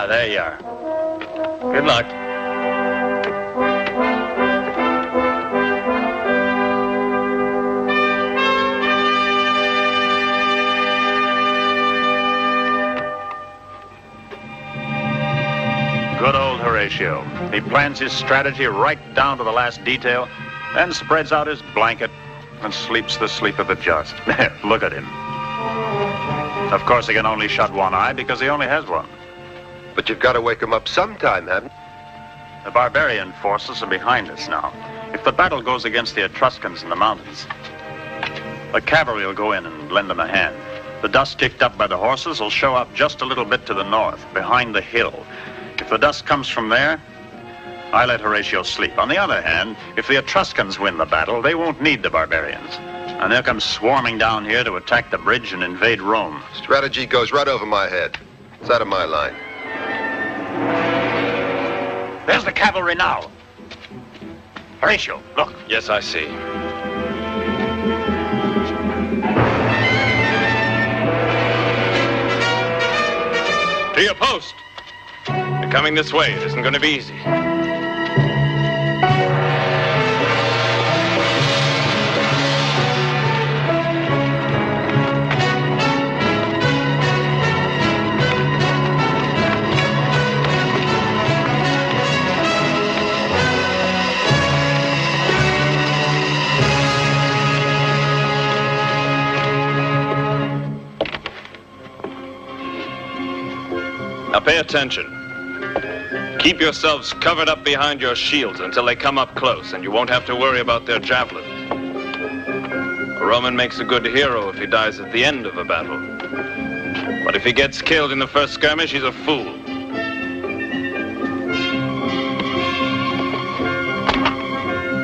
There you are. Good luck. Good old Horatio. He plans his strategy right down to the last detail, then spreads out his blanket and sleeps the sleep of the just. Look at him. Of course, he can only shut one eye because he only has one. But you've got to wake him up sometime, haven't you? The barbarian forces are behind us now. If the battle goes against the Etruscans in the mountains, the cavalry will go in and lend them a hand. The dust kicked up by the horses will show up just a little bit to the north, behind the hill. If the dust comes from there, I let Horatio sleep. On the other hand, if the Etruscans win the battle, they won't need the barbarians. And they'll come swarming down here to attack the bridge and invade Rome. Strategy goes right over my head. It's out of my line. There's the cavalry now. Horatio, look. Yes, I see. To your post. They're coming this way. It isn't going to be easy. Now pay attention. Keep yourselves covered up behind your shields until they come up close, and you won't have to worry about their javelins. A Roman makes a good hero if he dies at the end of a battle. But if he gets killed in the first skirmish, he's a fool.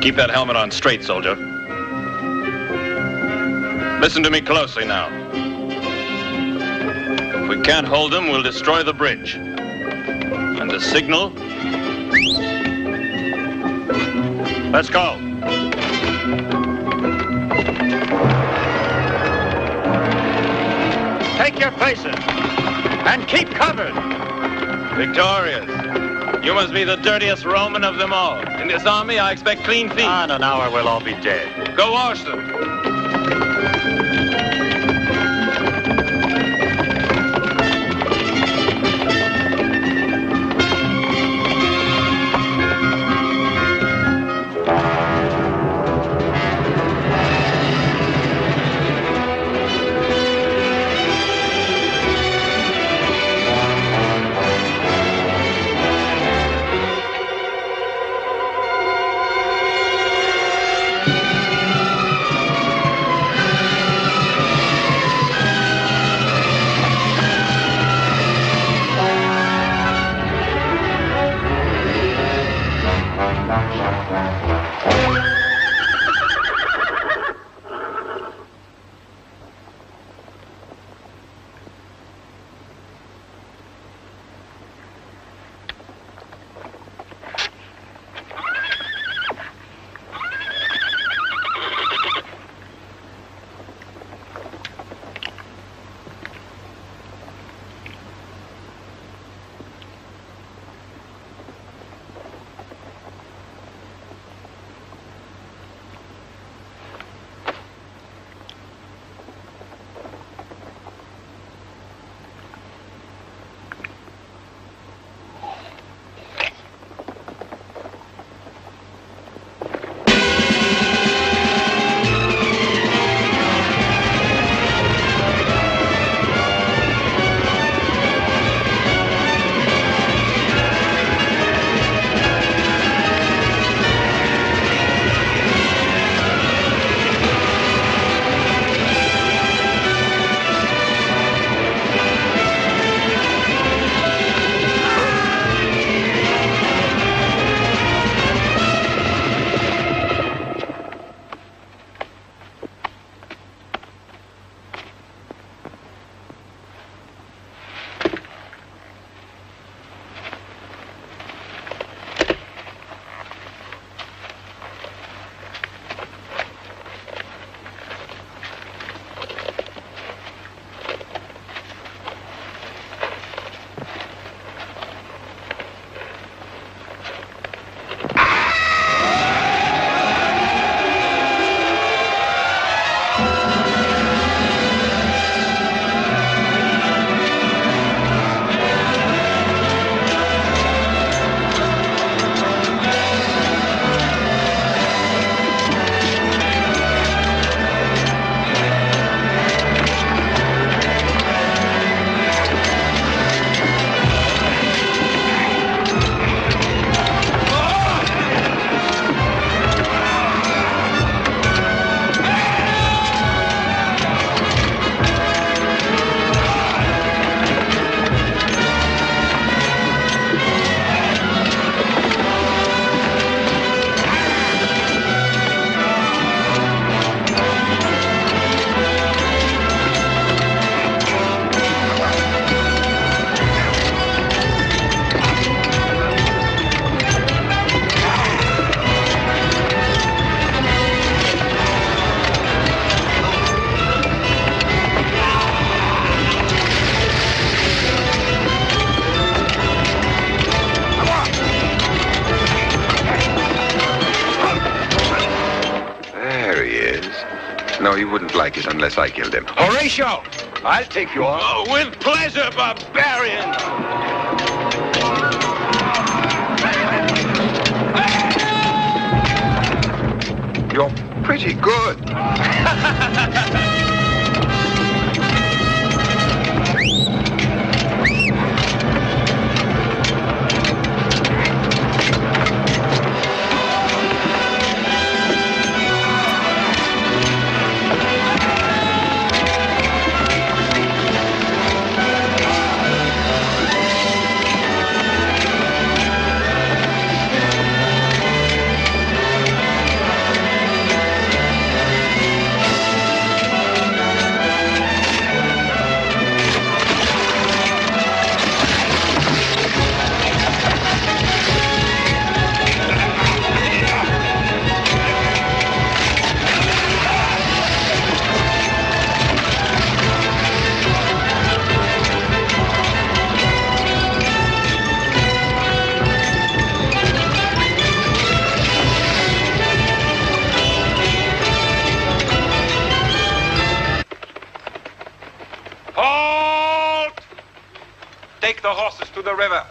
Keep that helmet on straight, soldier. Listen to me closely now. If we can't hold them, we'll destroy the bridge. And the signal? Let's go. Take your places and keep covered. Victorious. You must be the dirtiest Roman of them all. In this army, I expect clean feet. In an hour, we'll all be dead. Go wash them. No, he wouldn't like it unless I killed him. Horatio! I'll take you on. Oh, with pleasure, barbarian! You're pretty good. Take the horses to the river.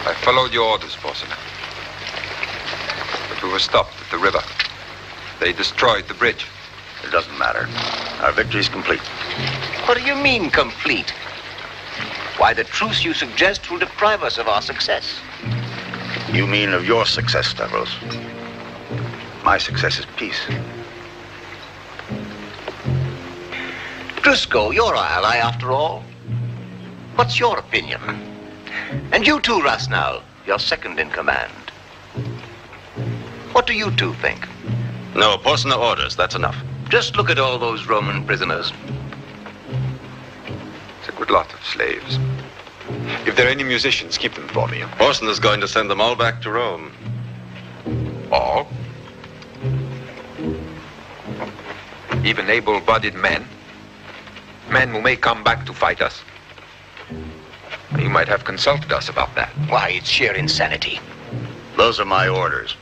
I followed your orders, Bossman. But we were stopped at the river. They destroyed the bridge. It doesn't matter. Our victory's complete. What do you mean, complete? Why, the truce you suggest will deprive us of our success. You mean of your success, Stavros. My success is peace. Driscoll, you're our ally after all. What's your opinion? And you too, Rasnal, you're second in command. What do you two think? No, personal orders, that's enough. Just look at all those Roman prisoners. It's a good lot of slaves. If there are any musicians, keep them for me. Orson is going to send them all back to Rome. All? Even able-bodied men? Men who may come back to fight us. You might have consulted us about that. Why, it's sheer insanity. Those are my orders.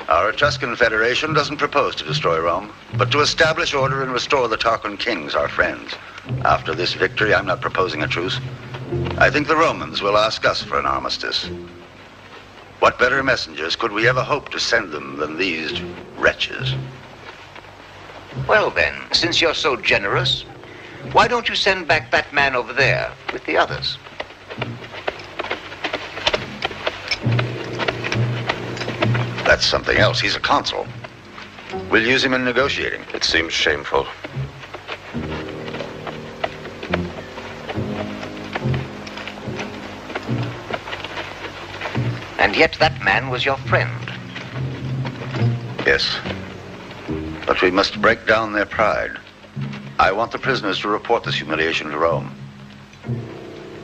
Our Etruscan Federation doesn't propose to destroy Rome, but to establish order and restore the Tarquin kings, our friends. After this victory, I'm not proposing a truce. I think the Romans will ask us for an armistice. What better messengers could we ever hope to send them than these wretches? Well then, since you're so generous, why don't you send back that man over there with the others? That's something else. He's a consul. We'll use him in negotiating. It seems shameful. And yet that man was your friend. Yes. But we must break down their pride. I want the prisoners to report this humiliation to Rome.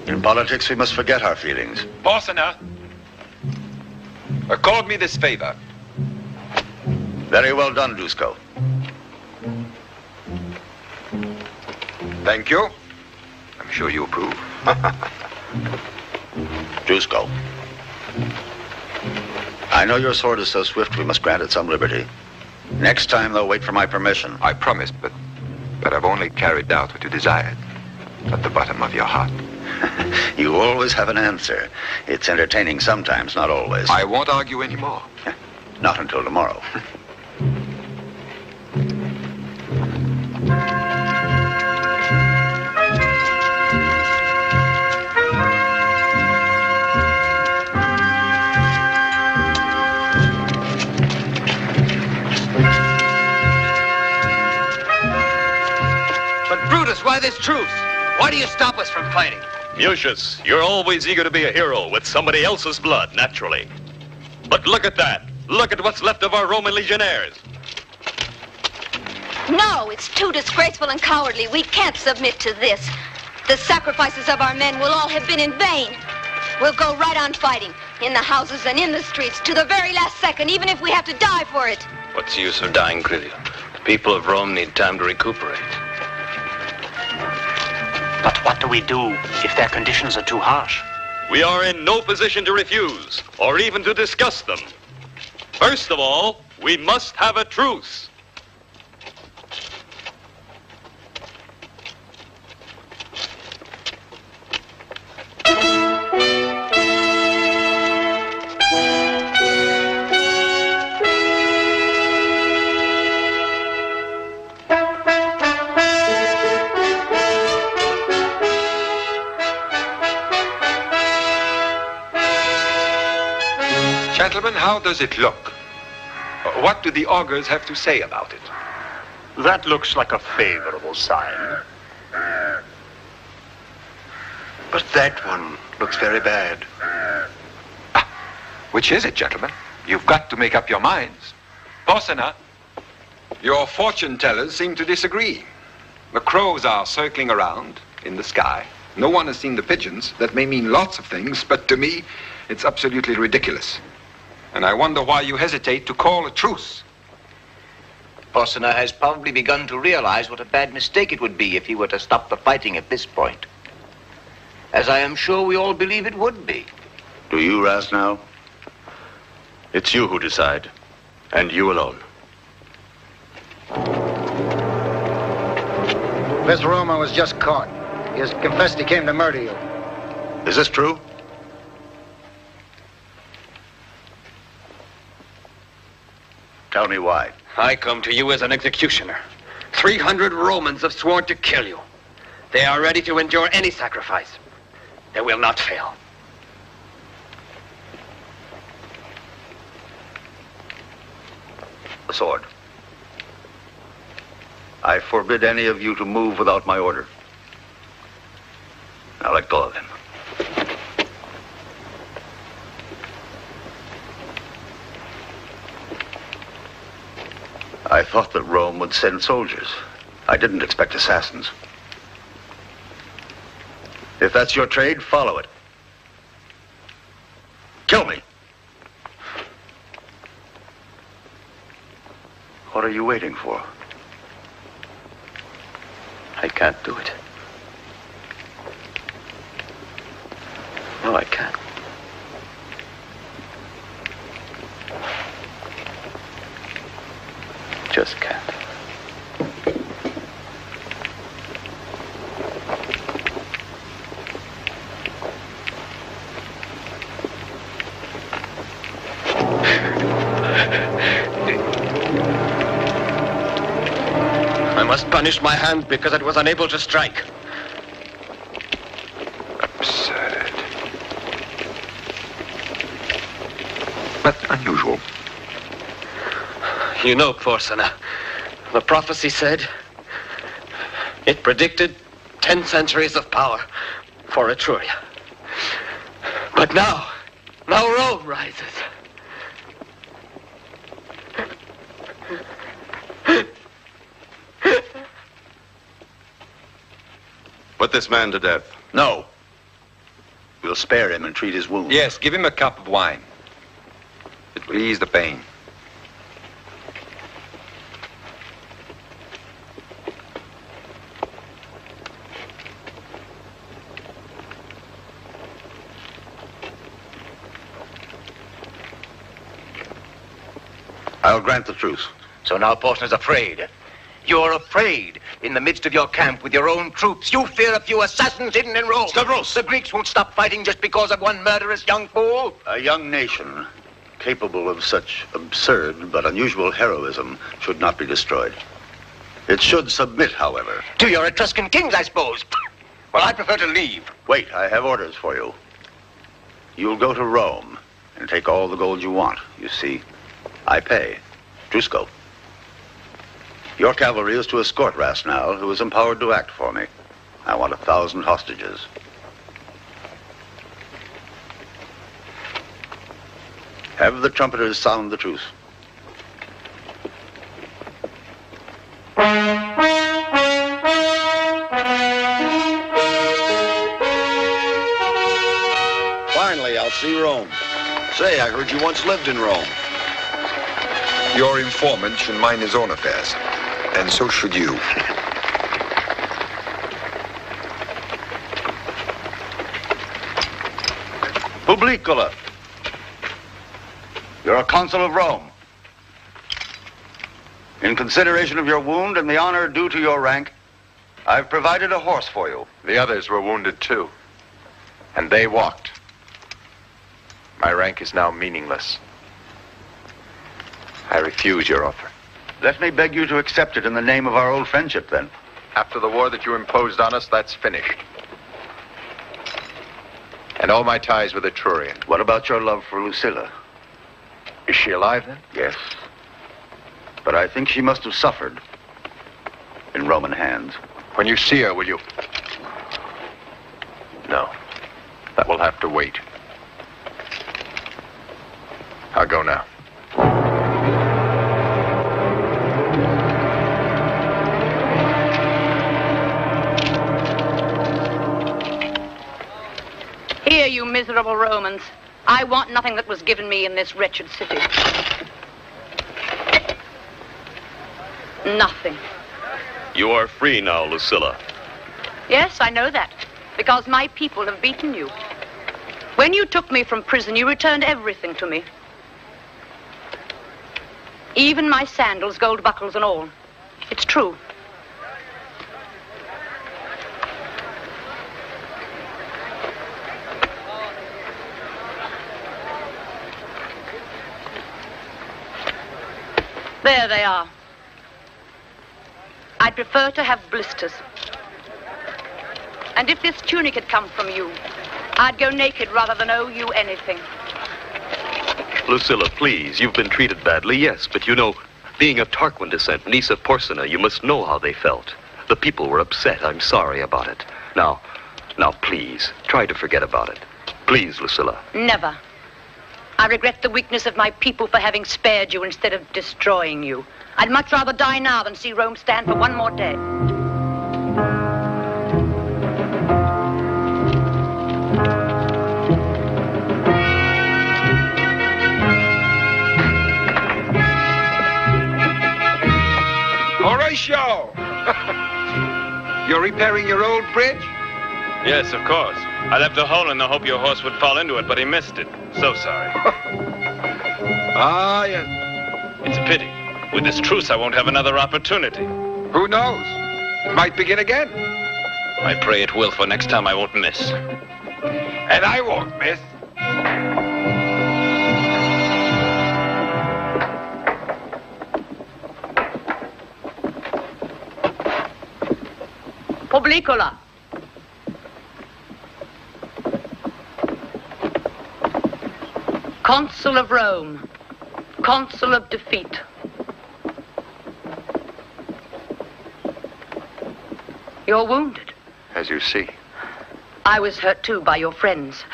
In politics, we must forget our feelings. Bossana, accord me this favor. Very well done, Dusko. Thank you. I'm sure you approve. Dusko. I know your sword is so swift we must grant it some liberty. Next time, though, wait for my permission. I promised, but I've only carried out what you desired. At the bottom of your heart. You always have an answer. It's entertaining sometimes, not always. I won't argue anymore. Not until tomorrow. But Brutus, why this truce? Why do you stop us from fighting? Mucius, you're always eager to be a hero with somebody else's blood, naturally. But look at that. Look at what's left of our Roman legionnaires. No, it's too disgraceful and cowardly. We can't submit to this. The sacrifices of our men will all have been in vain. We'll go right on fighting. in the houses and in the streets to the very last second, even if we have to die for it. What's the use of dying, Grillion? The people of Rome need time to recuperate. But what do we do if their conditions are too harsh? We are in no position to refuse, or even to discuss them. First of all, we must have a truce. Gentlemen, how does it look? What do the augurs have to say about it? That looks like a favorable sign. But that one looks very bad. Which is it, gentlemen? You've got to make up your minds. Porsena, your fortune tellers seem to disagree. The crows are circling around in the sky. No one has seen the pigeons. That may mean lots of things, but to me, it's absolutely ridiculous. And I wonder why you hesitate to call a truce. Porsena has probably begun to realize what a bad mistake it would be if he were to stop the fighting at this point. As I am sure we all believe it would be. Do you, Rasnow? It's you who decide, and you alone. Mr. Roma was just caught. He has confessed he came to murder you. Is this true? Tell me why. I come to you as an executioner. 300 Romans have sworn to kill you. They are ready to endure any sacrifice. They will not fail. The sword. I forbid any of you to move without my order. Now let go of him. I thought that Rome would send soldiers. I didn't expect assassins. If that's your trade, follow it. Kill me. What are you waiting for? I can't do it. No, I can't. Just can't. I must punish my hand because it was unable to strike. Absurd. But unusual. You know, Porsena, the prophecy said it predicted 10 centuries of power for Etruria. But now Rome rises. Put this man to death. No. We'll spare him and treat his wounds. Yes, give him a cup of wine. It will ease the pain. I'll grant the truce. So now Porsena's afraid. You're afraid in the midst of your camp with your own troops. You fear a few assassins hidden in Rome. Stavros! The Greeks won't stop fighting just because of one murderous young fool. A young nation capable of such absurd but unusual heroism should not be destroyed. It should submit, however. To your Etruscan kings, I suppose. Well, I prefer to leave. Wait, I have orders for you. You'll go to Rome and take all the gold you want. You see, I pay. Drusco. Your cavalry is to escort Rasnow, who is empowered to act for me. I want 1,000 hostages. Have the trumpeters sound the truce. Finally, I'll see Rome. Say, I heard you once lived in Rome. Your informant should mind his own affairs. And so should you. Publicola. You're a consul of Rome. In consideration of your wound and the honor due to your rank, I've provided a horse for you. The others were wounded too. And they walked. My rank is now meaningless. I refuse your offer. Let me beg you to accept it in the name of our old friendship, then. After the war that you imposed on us, that's finished. And all my ties with Etrurian. What about your love for Lucilla? Is she alive, then? Yes. But I think she must have suffered in Roman hands. When you see her, will you? No. That will have to wait. I'll go now. Here, you miserable Romans. I want nothing that was given me in this wretched city. Nothing. You are free now, Lucilla. Yes, I know that, because my people have beaten you. When you took me from prison, you returned everything to me. Even my sandals, gold buckles and all. It's true. There they are. I'd prefer to have blisters. And if this tunic had come from you, I'd go naked rather than owe you anything. Lucilla, please, you've been treated badly, yes, but you know, being of Tarquin descent, niece of Porcina, you must know how they felt. The people were upset. I'm sorry about it. Now, please, try to forget about it. Please, Lucilla. Never. I regret the weakness of my people for having spared you instead of destroying you. I'd much rather die now than see Rome stand for one more day. Horatio! You're repairing your old bridge? Yes, of course. I left a hole in the hope your horse would fall into it, but he missed it. So sorry. Ah, yes. It's a pity. With this truce, I won't have another opportunity. Who knows? It might begin again. I pray it will, for next time I won't miss. And I won't miss. Publicola. Consul of Rome. Consul of defeat. You're wounded. As you see. I was hurt too by your friends.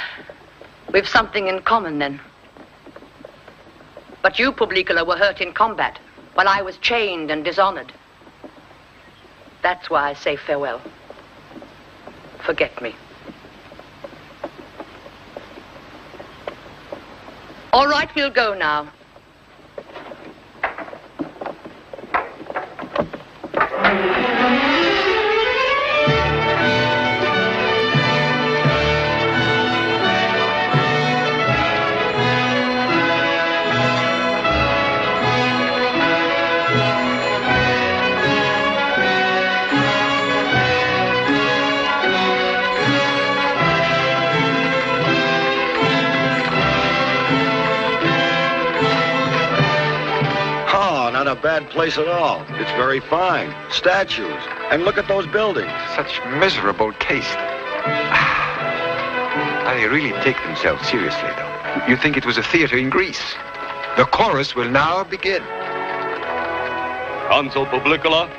We've something in common then. But you, Publicola, were hurt in combat, while I was chained and dishonored. That's why I say farewell. Forget me. All right, we'll go now. Not a bad place at all. It's very fine. Statues. And look at those buildings. Such miserable taste. They really take themselves seriously, though. You think it was a theater in Greece. The chorus will now begin. Consul Publicola,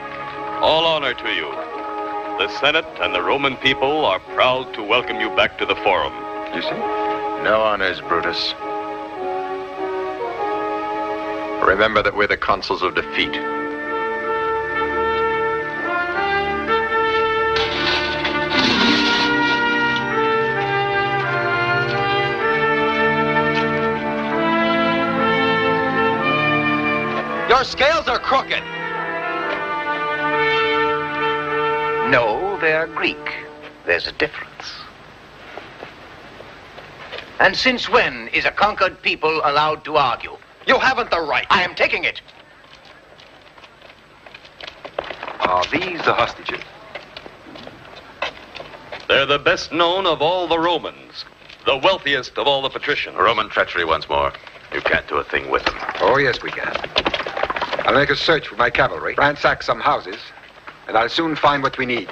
all honor to you. The Senate and the Roman people are proud to welcome you back to the Forum. You see? No honors, Brutus. Remember that we're the consuls of defeat. Her scales are crooked. No, they're Greek. There's a difference. And since when is a conquered people allowed to argue? You haven't the right. I am taking it. Are these the hostages? They're the best known of all the Romans. The wealthiest of all the patricians. Roman treachery once more. You can't do a thing with them. Oh, yes, we can. I'll make a search with my cavalry, ransack some houses, and I'll soon find what we need.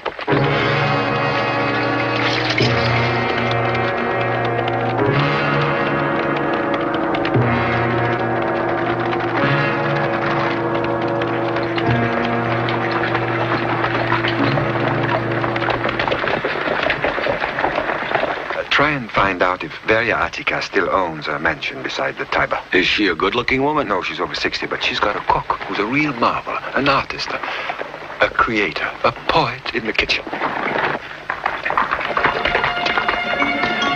Try and find out if Veria Attica still owns a mansion beside the Tiber. Is she a good-looking woman? No, she's over 60, but she's got a cook who's a real marvel, an artist, a creator, a poet in the kitchen.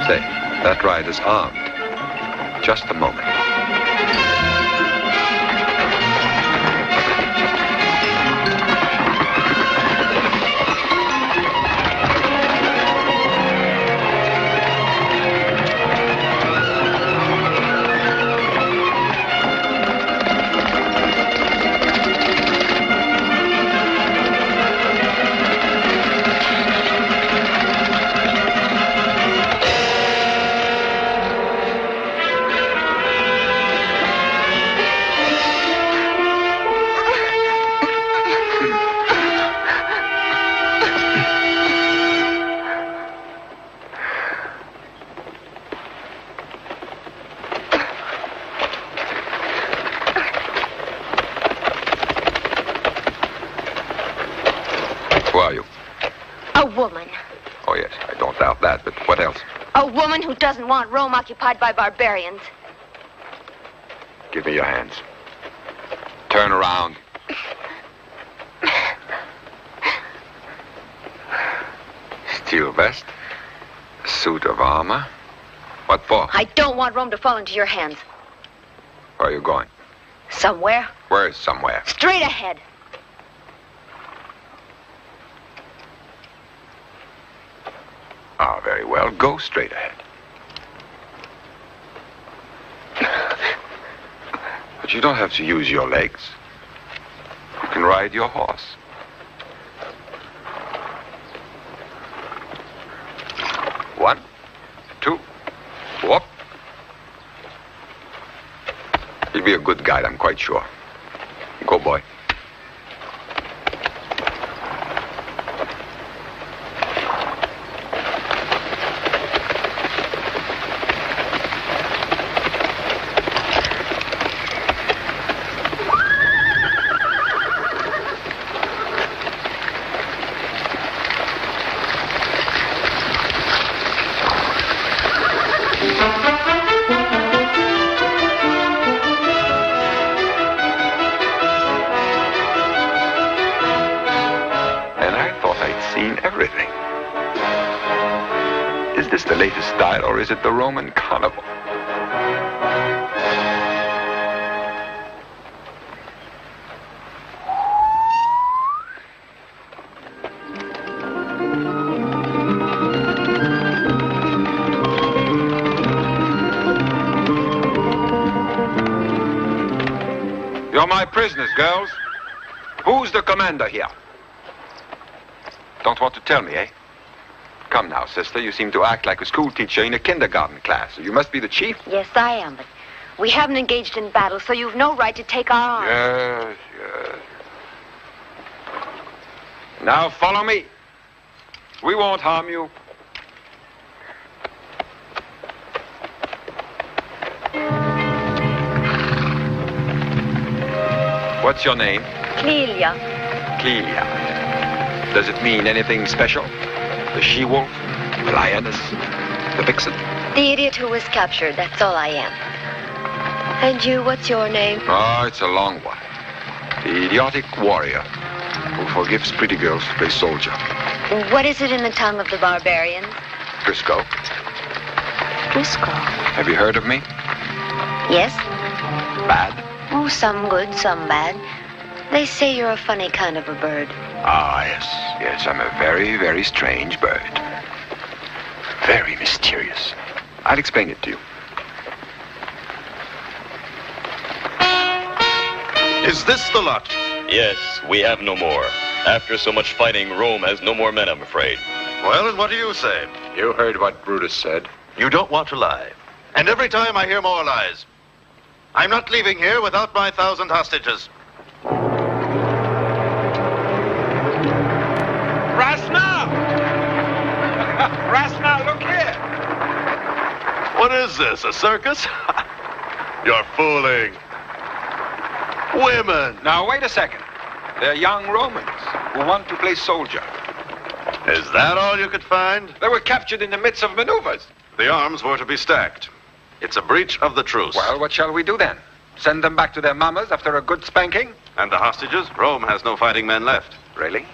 Say, that rider's armed. Just a moment. Who doesn't want Rome occupied by barbarians. Give me your hands. Turn around. Steel vest. Suit of armor. What for? I don't want Rome to fall into your hands. Where are you going? Somewhere. Where is somewhere? Straight ahead. Ah, very well. Go straight ahead. But you don't have to use your legs. You can ride your horse. One, two, whoop. He'll be a good guide, I'm quite sure. Go, boy. Or is it the Roman carnival? You're my prisoners, girls. Who's the commander here? Don't want to tell me, eh? Come now, sister. You seem to act like a school teacher in a kindergarten class. You must be the chief? Yes, I am, but we haven't engaged in battle, so you've no right to take our arms. Yes, yes. Now follow me. We won't harm you. What's your name? Clelia. Clelia. Does it mean anything special? The she-wolf, the lioness, the vixen? The idiot who was captured, that's all I am. And you, what's your name? Oh, it's a long one. The idiotic warrior who forgives pretty girls to play soldier. What is it in the tongue of the barbarians? Driscoll. Driscoll. Have you heard of me? Yes. Bad? Oh, some good, some bad. They say you're a funny kind of a bird. Ah, yes. Yes, I'm a very, very strange bird. Very mysterious. I'll explain it to you. Is this the lot? Yes, we have no more. After so much fighting, Rome has no more men, I'm afraid. Well, and what do you say? You heard what Brutus said. You don't want to lie. And every time I hear more lies. I'm not leaving here without my 1,000 hostages. Rasna! Rasna, look here! What is this, a circus? You're fooling. Women! Now, wait a second. They're young Romans who want to play soldier. Is that all you could find? They were captured in the midst of maneuvers. The arms were to be stacked. It's a breach of the truce. Well, what shall we do then? Send them back to their mamas after a good spanking? And the hostages? Rome has no fighting men left. Really?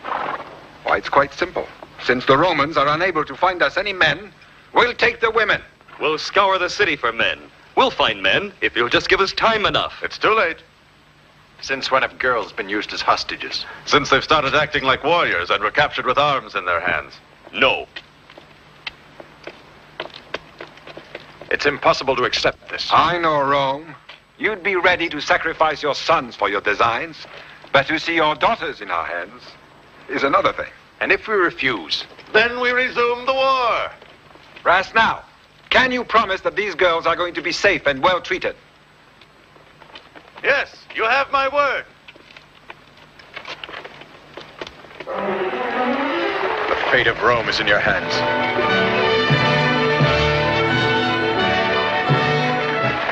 Why, it's quite simple. Since the Romans are unable to find us any men, we'll take the women. We'll scour the city for men. We'll find men if you'll just give us time enough. It's too late. Since when have girls been used as hostages? Since they've started acting like warriors and were captured with arms in their hands. No. It's impossible to accept this. I know, Rome. You'd be ready to sacrifice your sons for your designs, but to see your daughters in our hands is another thing. And if we refuse? Then we resume the war. Rasnau, can you promise that these girls are going to be safe and well treated? Yes, you have my word. The fate of Rome is in your hands.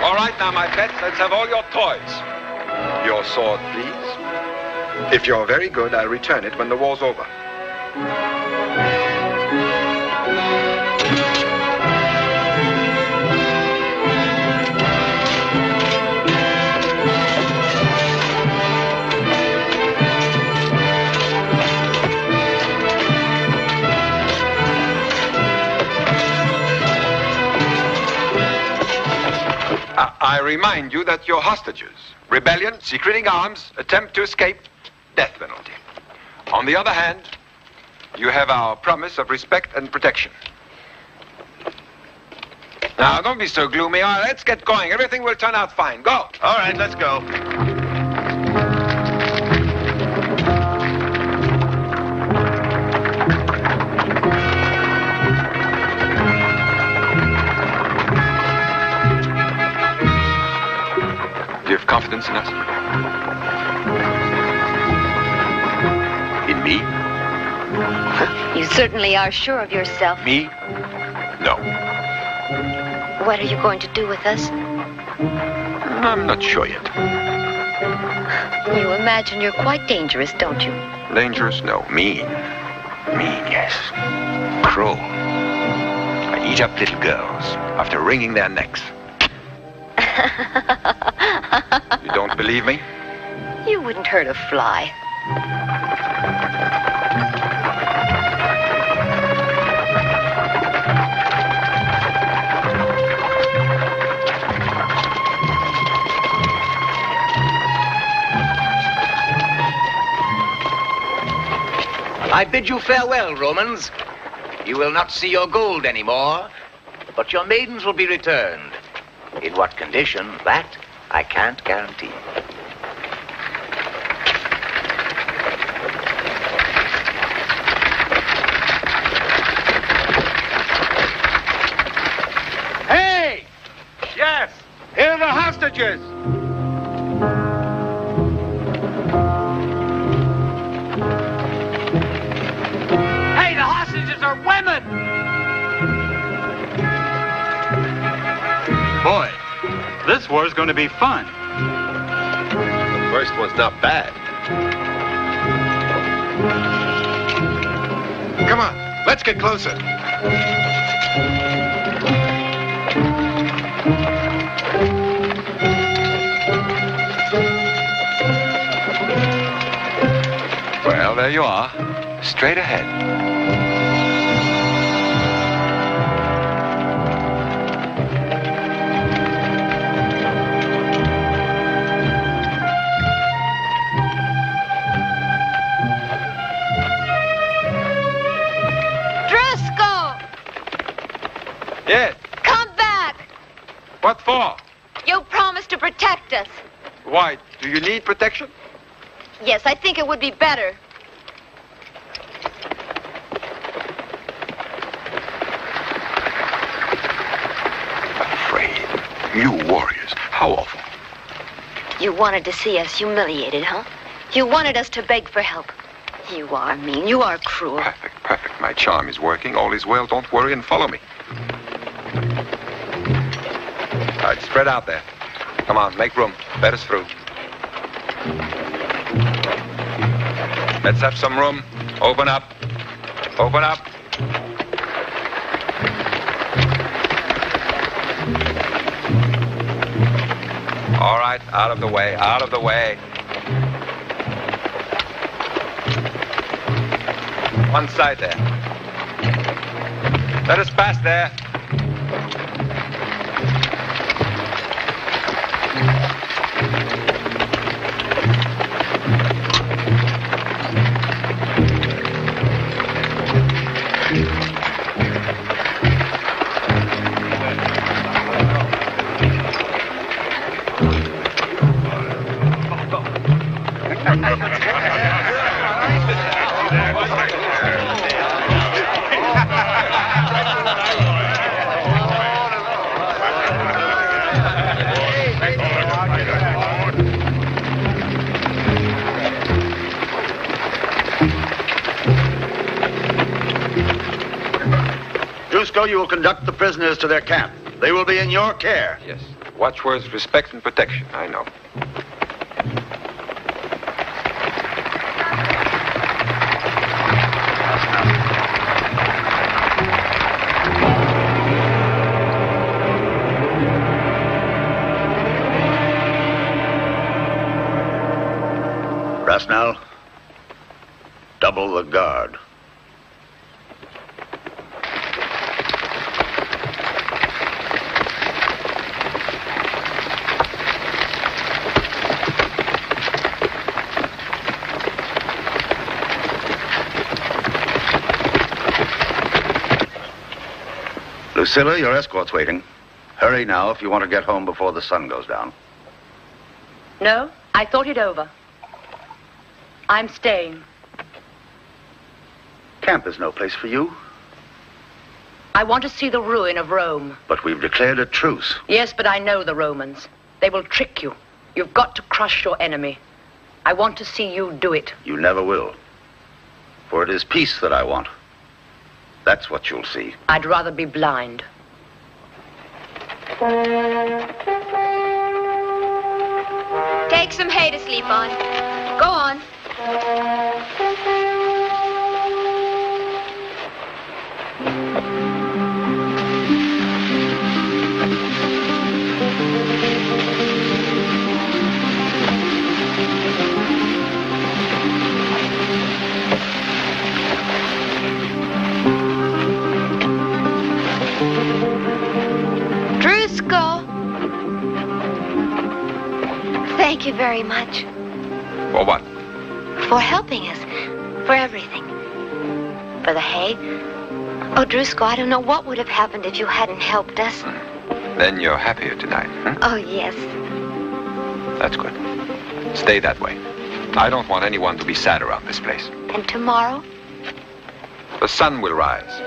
All right, now, my pets, let's have all your toys. Your sword, please. If you're very good, I'll return it when the war's over. I remind you that you're hostages. Rebellion, secreting arms, attempt to escape, death penalty. On the other hand, you have our promise of respect and protection. Now, don't be so gloomy. All right, let's get going. Everything will turn out fine. Go. All right, let's go. Do you have confidence in us? In me? You certainly are sure of yourself. Me? No. What are you going to do with us? I'm not sure yet. You imagine you're quite dangerous, don't you? Dangerous? No. Mean. Mean, yes. Cruel. I eat up little girls after wringing their necks. You don't believe me? You wouldn't hurt a fly. I bid you farewell, Romans. You will not see your gold anymore, but your maidens will be returned. In what condition, that I can't guarantee. Hey! Yes! Here are the hostages! Hey, the hostages are women! Boy, this war's going to be fun. The first one's not bad. Come on, let's get closer. Well, there you are. Straight ahead. Yes. Come back! What for? You promised to protect us. Why? Do you need protection? Yes, I think it would be better. Afraid. You warriors. How awful. You wanted to see us humiliated, huh? You wanted us to beg for help. You are mean. You are cruel. Perfect, perfect. My charm is working. All is well. Don't worry and follow me. All right, spread out there. Come on, make room. Let us through. Let's have some room. Open up. Open up. All right, out of the way, out of the way. One side there. Let us pass there. You will conduct the prisoners to their camp. They will be in your care. Yes. Watchwords, respect and protection. I know. Rasnal, double the guard. Lucilla, your escort's waiting. Hurry now if you want to get home before the sun goes down. No, I thought it over. I'm staying. Camp is no place for you. I want to see the ruin of Rome. But we've declared a truce. Yes, but I know the Romans. They will trick you. You've got to crush your enemy. I want to see you do it. You never will. For it is peace that I want. That's what you'll see. I'd rather be blind. Take some hay to sleep on. Go on. Thank you very much. For what? For helping us. For everything. For the hay. Oh, Drusko, I don't know what would have happened if you hadn't helped us. Then you're happier tonight, huh? Oh, yes. That's good. Stay that way. I don't want anyone to be sad around this place. And tomorrow? The sun will rise.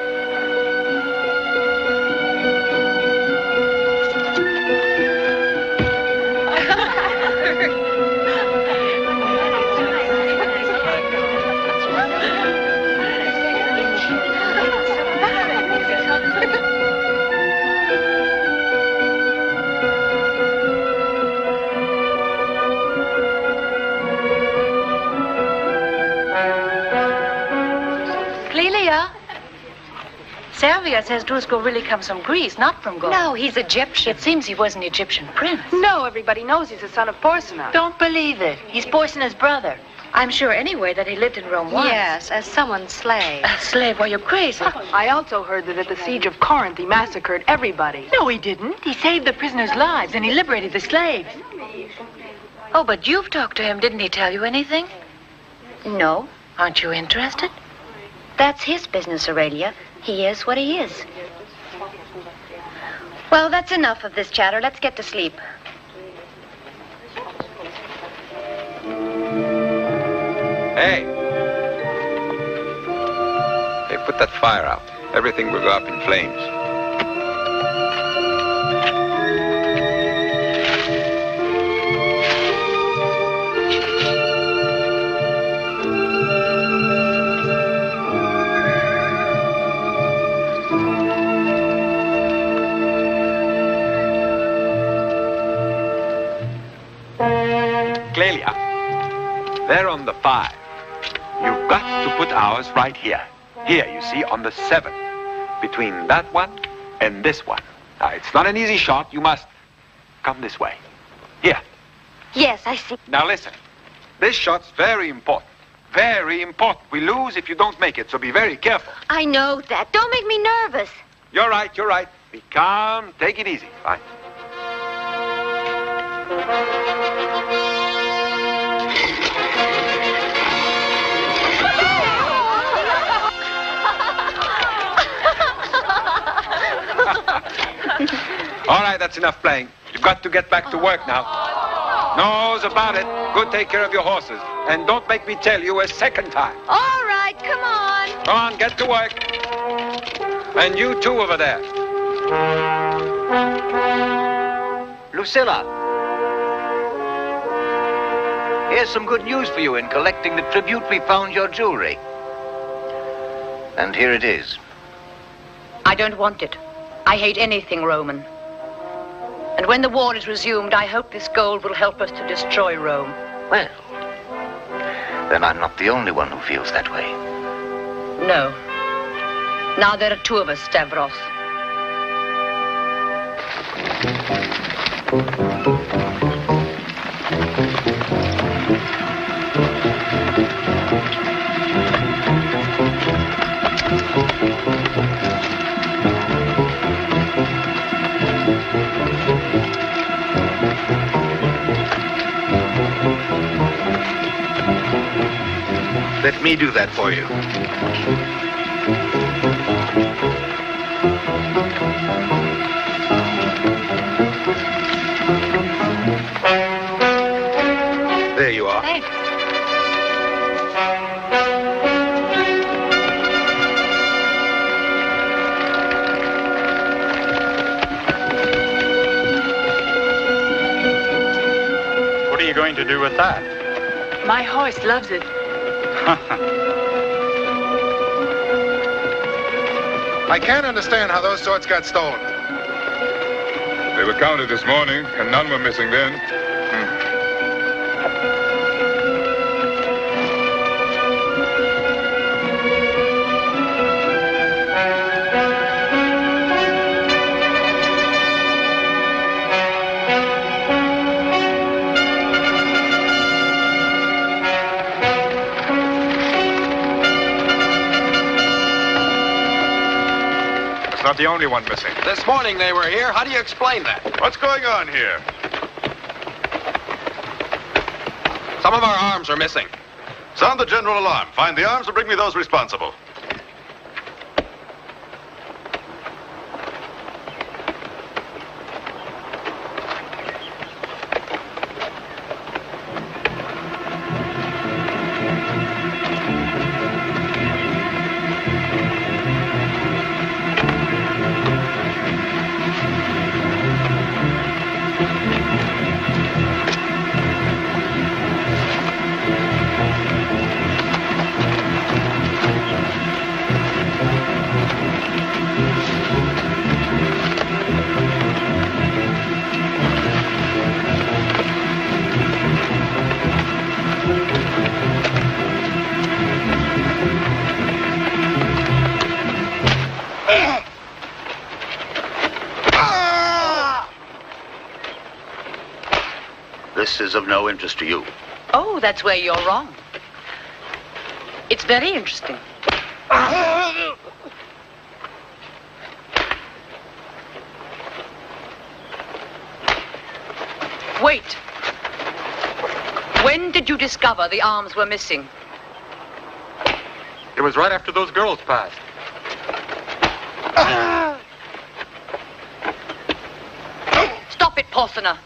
Servia says Drusko really comes from Greece, not from Gaul. No, he's Egyptian. It seems he was an Egyptian prince. No, everybody knows he's the son of Porsena. Don't believe it. He's Porsena's brother. I'm sure anyway that he lived in Rome once. Yes, as someone's slave. A slave? Why, you're crazy. I also heard that at the siege of Corinth he massacred everybody. No, he didn't. He saved the prisoners' lives and he liberated the slaves. Oh, but you've talked to him. Didn't he tell you anything? No. Aren't you interested? That's his business, Aurelia. He is what he is. Well, that's enough of this chatter. Let's get to sleep. Hey! Hey, put that fire out. Everything will go up in flames. Clelia, they're on the 5. You've got to put ours right here. Here, you see, on the 7. Between that one and this one. Now, it's not an easy shot. You must come this way. Here. Yes, I see. Now, listen. This shot's very important. Very important. We lose if you don't make it, so be very careful. I know that. Don't make me nervous. You're right, you're right. Be calm. Take it easy, fine? All right, that's enough playing. You've got to get back to work now. Knows about it. Go take care of your horses. And don't make me tell you a second time. All right, come on. Go on, get to work. And you too over there. Lucilla. Here's some good news for you in collecting the tribute we found your jewelry. And here it is. I don't want it. I hate anything Roman. And when the war is resumed, I hope this gold will help us to destroy Rome. Well, then I'm not the only one who feels that way. No. Now there are 2 of us, Stavros. Let me do that for you. There you are. Thanks. What are you going to do with that? My horse loves it. I can't understand how those swords got stolen. They were counted this morning, and none were missing then. Not the only one missing. This morning they were here. How do you explain that? What's going on here? Some of our arms are missing. Sound the general alarm. Find the arms and bring me those responsible. This is of no interest to you. Oh, that's where you're wrong. It's very interesting. Wait. When did you discover the arms were missing? It was right after those girls passed. Porsener.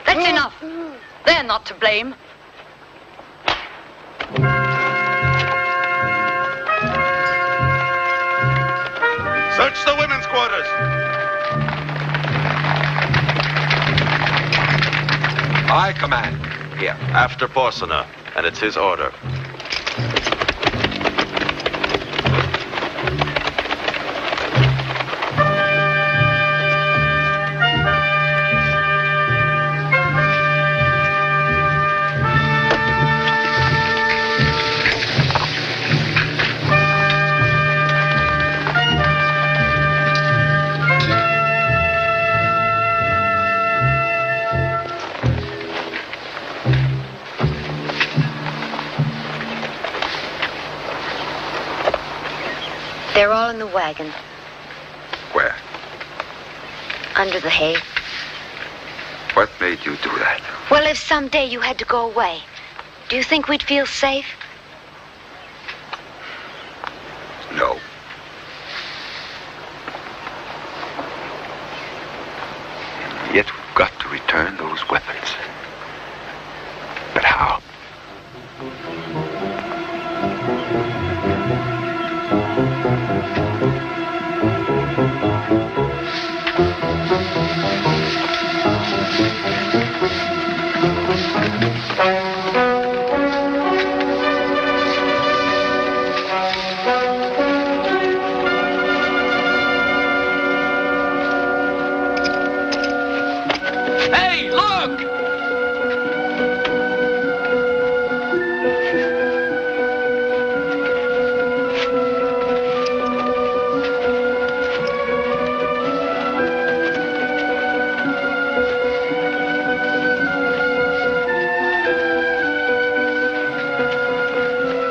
That's enough. They're not to blame. Search the women's quarters. I command. Here. After Porsener, and it's his order. They're all in the wagon. Where? Under the hay. What made you do that? Well, if someday you had to go away, do you think we'd feel safe? No. Yet we've got to return those weapons. But how? Hey, look!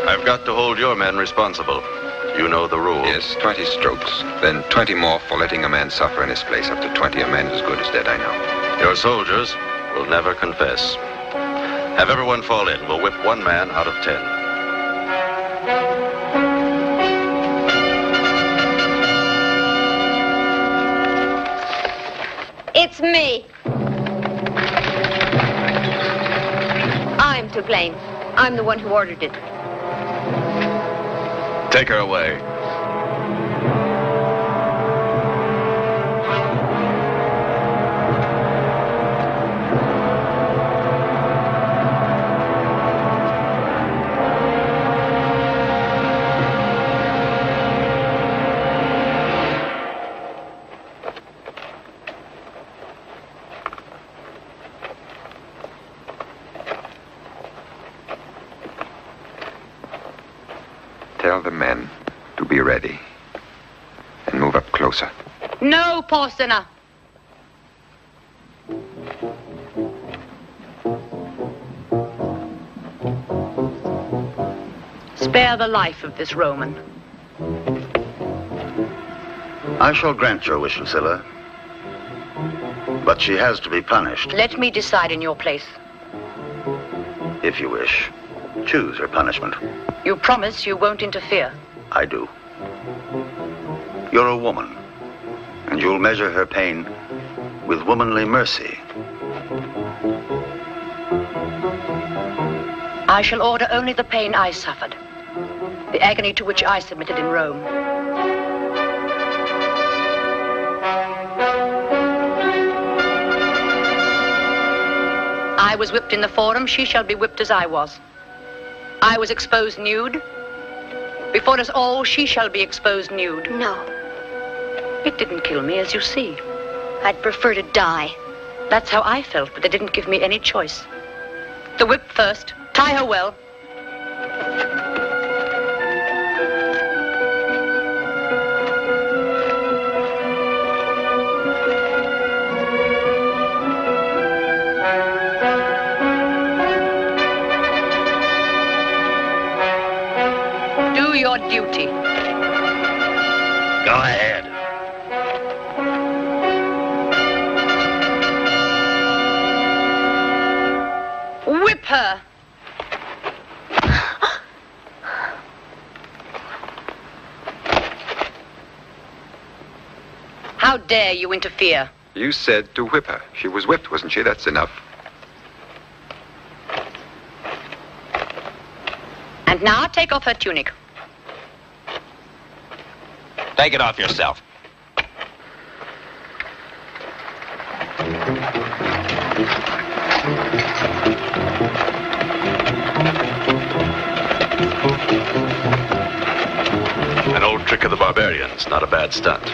I've got to hold your men responsible. You know the rule. Yes, 20 strokes. Then 20 more for letting a man suffer in his place. Up to 20, a man as good as dead, I know. Your soldiers will never confess. Have everyone fall in. We'll whip one man out of 10. It's me. I'm to blame. I'm the one who ordered it. Take her away. Tell the men to be ready and move up closer. No, Porsener. Spare the life of this Roman. I shall grant your wish, Lucilla. But she has to be punished. Let me decide in your place. If you wish. Choose her punishment. You promise you won't interfere. I do. You're a woman, and you'll measure her pain with womanly mercy. I shall order only the pain I suffered, the agony to which I submitted in Rome. I was whipped in the Forum, she shall be whipped as I was. I was exposed nude. Before us all, she shall be exposed nude. No. It didn't kill me, as you see. I'd prefer to die. That's how I felt, but they didn't give me any choice. The whip first. Tie her well. Your duty. Go ahead. Whip her. How dare you interfere? You said to whip her. She was whipped, wasn't she? That's enough. And now take off her tunic. Take it off yourself. An old trick of the barbarians, not a bad stunt.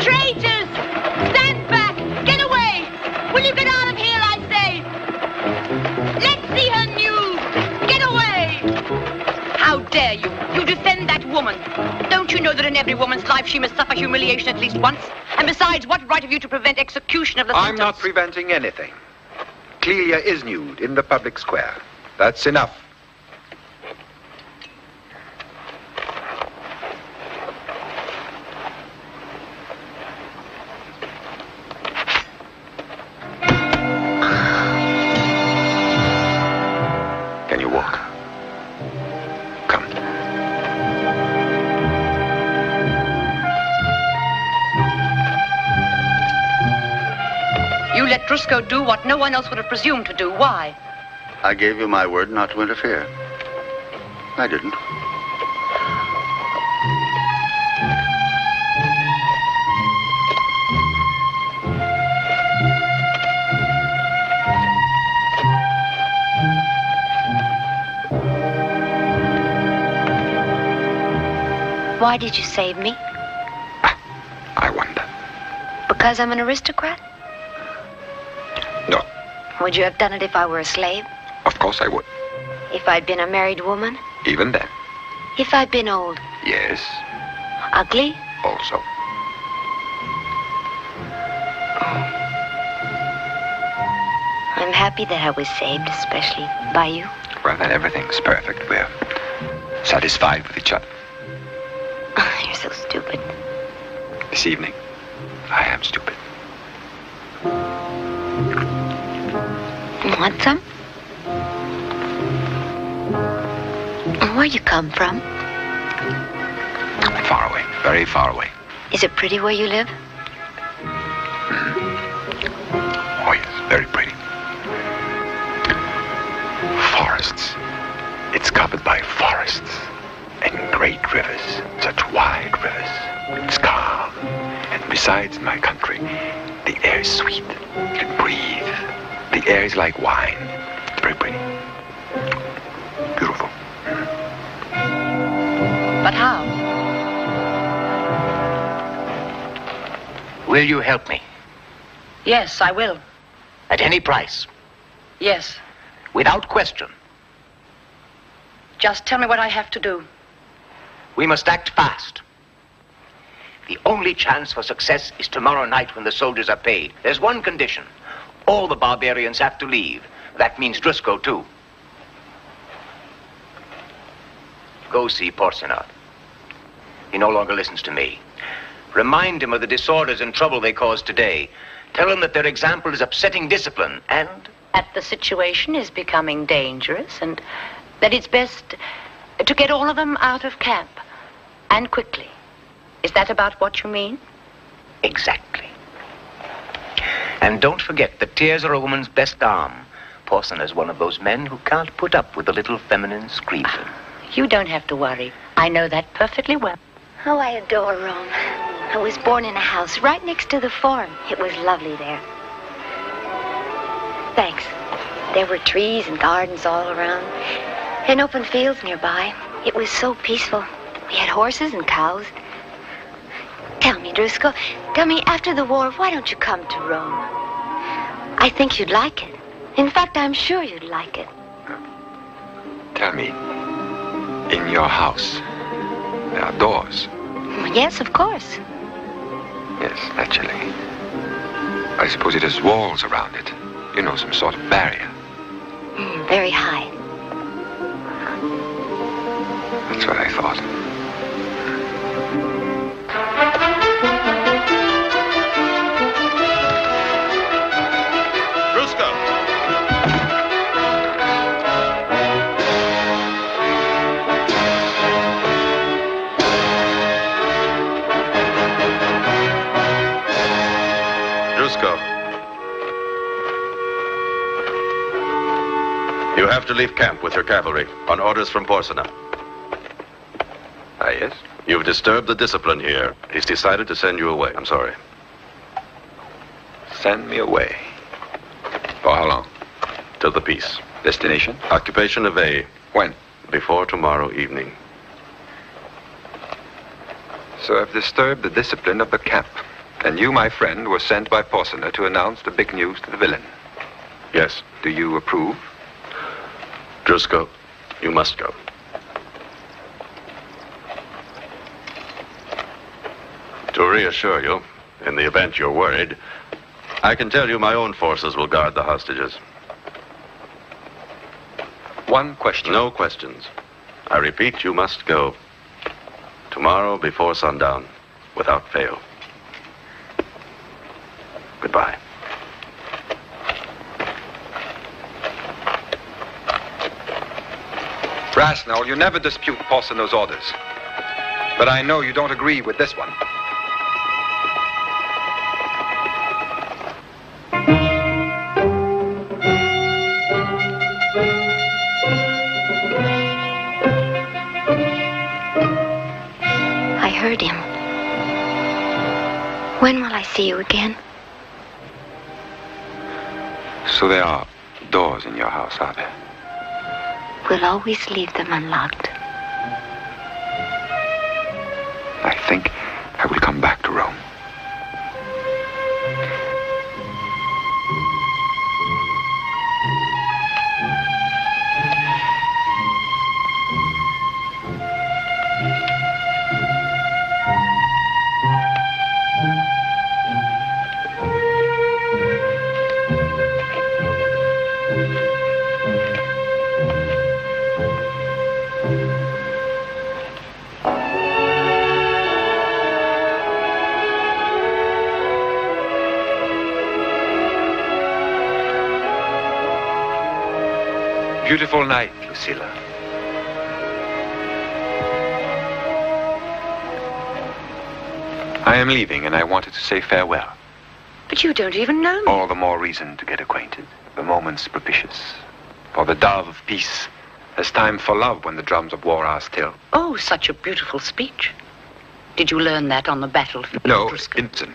Traitors! Stand back! Get away! Will you get out of here, I say? Let's see her nude! Get away! How dare you? You defend that woman. Don't you know that in every woman's life she must suffer humiliation at least once? And besides, what right have you to prevent execution of the I'm sentence? not preventing anything. Clelia is nude in the public square. That's enough. Can you walk? Come. You let Drusko do what no one else would have presumed to do. Why? I gave you my word not to interfere. I didn't. Why did you save me? I wonder. Because I'm an aristocrat? No. Would you have done it if I were a slave? Of course I would. If I'd been a married woman? Even then. If I'd been old? Yes. Ugly? Also. I'm happy that I was saved, especially by you. Well, then everything's perfect. We're satisfied with each other. You're so stupid. This evening, I am stupid. Want some? Where'd you come from? Far away, very far away. Is it pretty where you live? Oh, yes, very pretty. Forests. It's covered by forests and great rivers, such wide rivers. It's calm. And besides, in my country, the air is sweet. You can breathe. The air is like wine. It's very pretty. Beautiful. But how? Will you help me? Yes, I will. At any price? Yes. Without question? Just tell me what I have to do. We must act fast. The only chance for success is tomorrow night when the soldiers are paid. There's one condition. All the barbarians have to leave. That means Drusko, too. Go see Porsena. He no longer listens to me. Remind him of the disorders and trouble they caused today. Tell him that their example is upsetting discipline and... That the situation is becoming dangerous and that it's best to get all of them out of camp. And quickly. Is that about what you mean? Exactly. And don't forget that tears are a woman's best arm. Porsena's one of those men who can't put up with a little feminine screaming. You don't have to worry. I know that perfectly well. Oh, I adore Rome. I was born in a house right next to the Forum. It was lovely there. Thanks. There were trees and gardens all around, and open fields nearby. It was so peaceful. We had horses and cows. Tell me, Drusko, tell me, after the war, why don't you come to Rome? I think you'd like it. In fact, I'm sure you'd like it. Tell me, in your house, there are doors? Yes, of course. Yes, naturally. I suppose it has walls around it. You know, some sort of barrier. Very high. That's what I thought. You have to leave camp with your cavalry on orders from Porcina. Ah, yes? You've disturbed the discipline here. He's decided to send you away. I'm sorry. Send me away. For how long? Till the peace. Destination? Occupation of A. When? Before tomorrow evening. So I've disturbed the discipline of the camp. And you, my friend, were sent by Porcina to announce the big news to the villain. Yes. Do you approve? Drusko, you must go. To reassure you, in the event you're worried, I can tell you my own forces will guard the hostages. One question. No questions. I repeat, you must go. Tomorrow before sundown, without fail. Goodbye. Rasnell, you never dispute Porcina's orders. But I know you don't agree with this one. I heard him. When will I see you again? So there are doors in your house, are there? We'll always leave them unlocked. I think I will come back to Rome. Beautiful night, Lucilla. I am leaving, and I wanted to say farewell. But you don't even know me. All the more reason to get acquainted. The moment's propitious. For the dove of peace. There's time for love when the drums of war are still. Oh, such a beautiful speech. Did you learn that on the battlefield? No, Ibsen.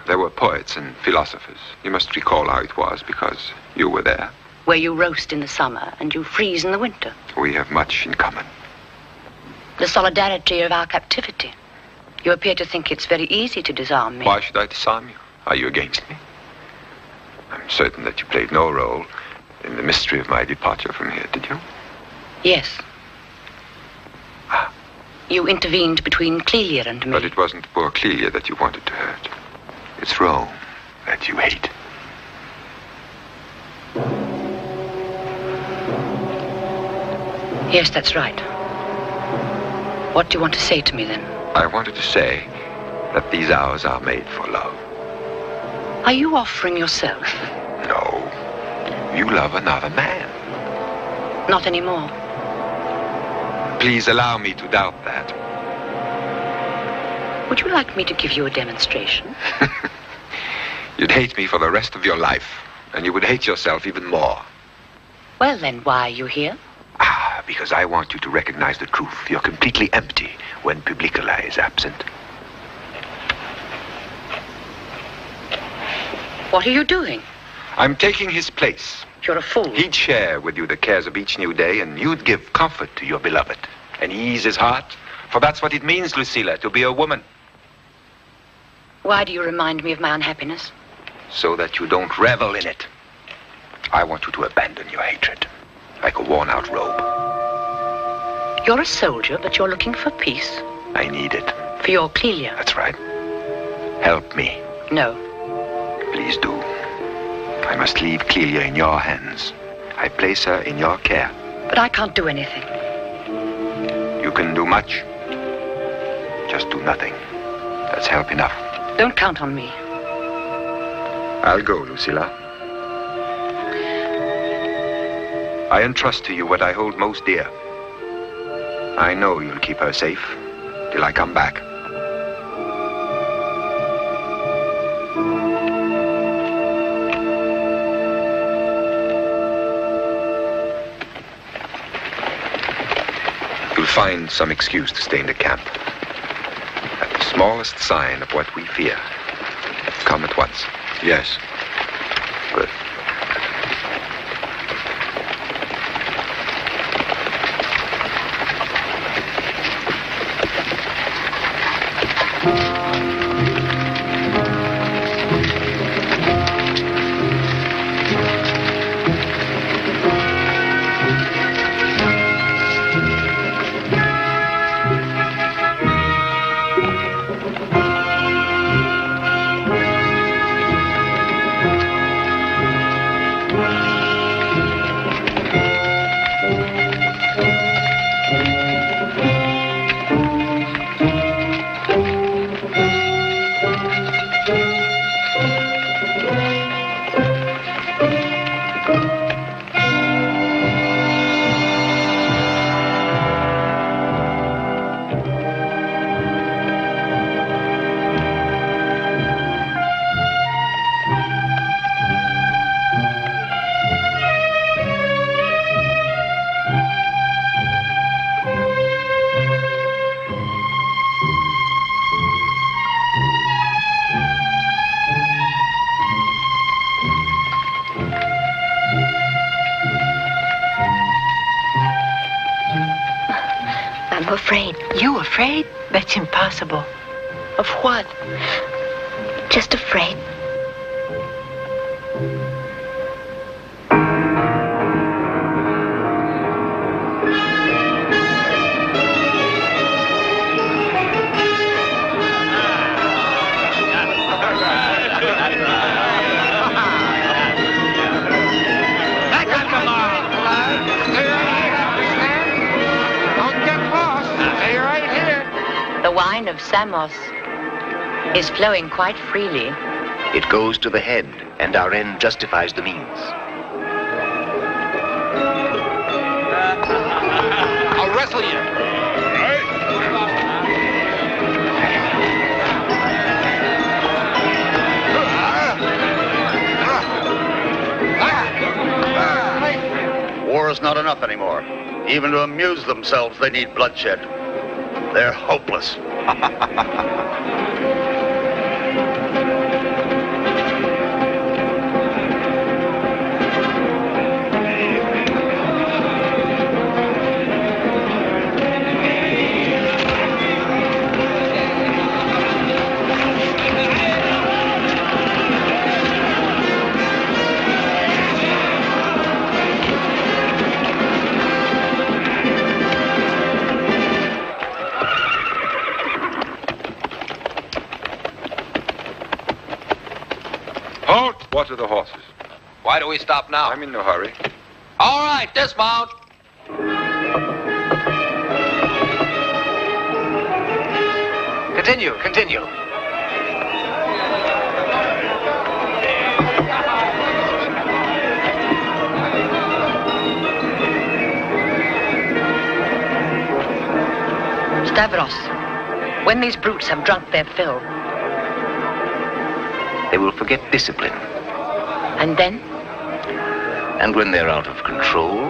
There were poets and philosophers. You must recall how it was, because you were there. Where you roast in the summer and you freeze in the winter. We have much in common. The solidarity of our captivity. You appear to think it's very easy to disarm me. Why should I disarm you? Are you against me? I'm certain that you played no role in the mystery of my departure from here, did you? Yes. You intervened between Clelia and me. But it wasn't poor Clelia that you wanted to hurt. It's Rome that you hate. Yes, that's right. What do you want to say to me, then? I wanted to say that these hours are made for love. Are you offering yourself? No. You love another man. Not anymore. Please allow me to doubt that. Would you like me to give you a demonstration? You'd hate me for the rest of your life, and you would hate yourself even more. Well, then, why are you here? Because I want you to recognize the truth. You're completely empty when Publicola is absent. What are you doing? I'm taking his place. You're a fool. He'd share with you the cares of each new day, and you'd give comfort to your beloved and ease his heart. For that's what it means, Lucilla, to be a woman. Why do you remind me of my unhappiness? So that you don't revel in it. I want you to abandon your hatred, like a worn-out robe. You're a soldier, but you're looking for peace. I need it. For your Clelia. That's right. Help me. No. Please do. I must leave Clelia in your hands. I place her in your care. But I can't do anything. You can do much. Just do nothing. That's help enough. Don't count on me. I'll go, Lucilla. I entrust to you what I hold most dear. I know you'll keep her safe till I come back. You'll find some excuse to stay in the camp. At the smallest sign of what we fear, come at once. Yes. Good. I'm afraid. You afraid? That's impossible. Of what? Just afraid. The wine of Samos is flowing quite freely. It goes to the head, and our end justifies the means. I'll wrestle you. War is not enough anymore. Even to amuse themselves, they need bloodshed. They're hopeless. What are the horses? Why do we stop now? I'm in no hurry. All right, dismount. Continue. Stavros, when these brutes have drunk their fill, they will forget discipline. And then? And when they're out of control?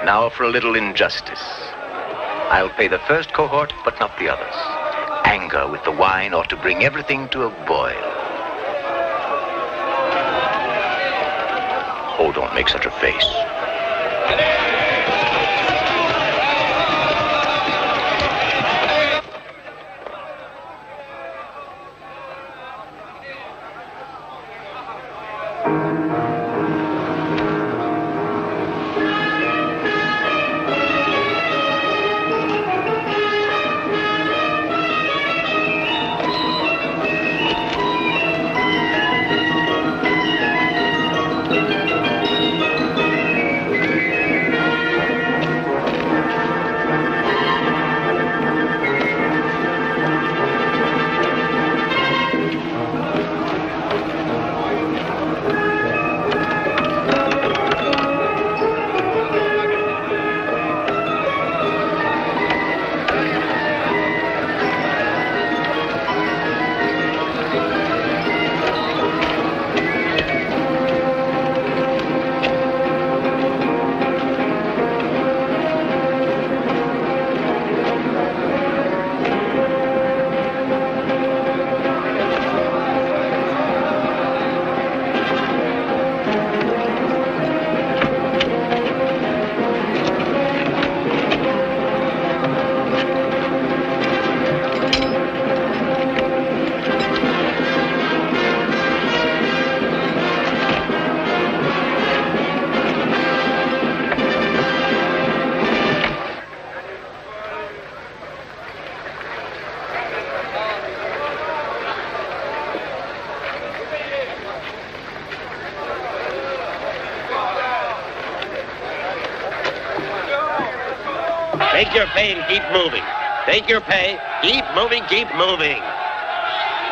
Now for a little injustice. I'll pay the first cohort, but not the others. Anger with the wine ought to bring everything to a boil. Oh, don't make such a face. Take your pay and keep moving. Take your pay. Keep moving, keep moving.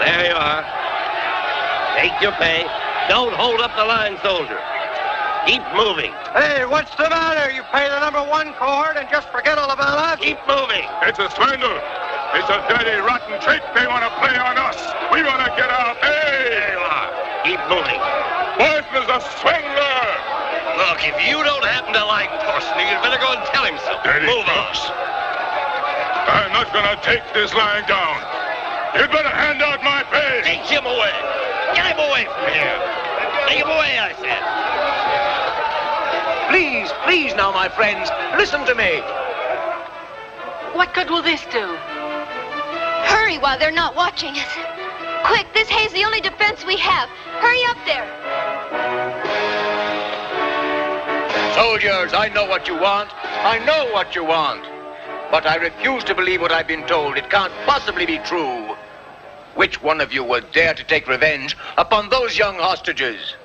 There you are. Take your pay. Don't hold up the line, soldier. Keep moving. Hey, what's the matter? You pay the number 1 chord and just forget all about us? Keep moving. It's a swindle. It's a dirty, rotten trick they want to play on us. We want to get our pay. There you are. Keep moving. Poison's a swindler. Look, if you don't happen to like Porsche, you'd better go and tell him so. Dirty Move crooks. on. I'm not going to take this lying down. You'd better hand out my pay. Take him away. Get him away from here. Take him away, I said. Please, please now, my friends, listen to me. What good will this do? Hurry while they're not watching us. Quick, this hay's the only defense we have. Hurry up there. Soldiers, I know what you want. I know what you want. But I refuse to believe what I've been told. It can't possibly be true. Which one of you would dare to take revenge upon those young hostages?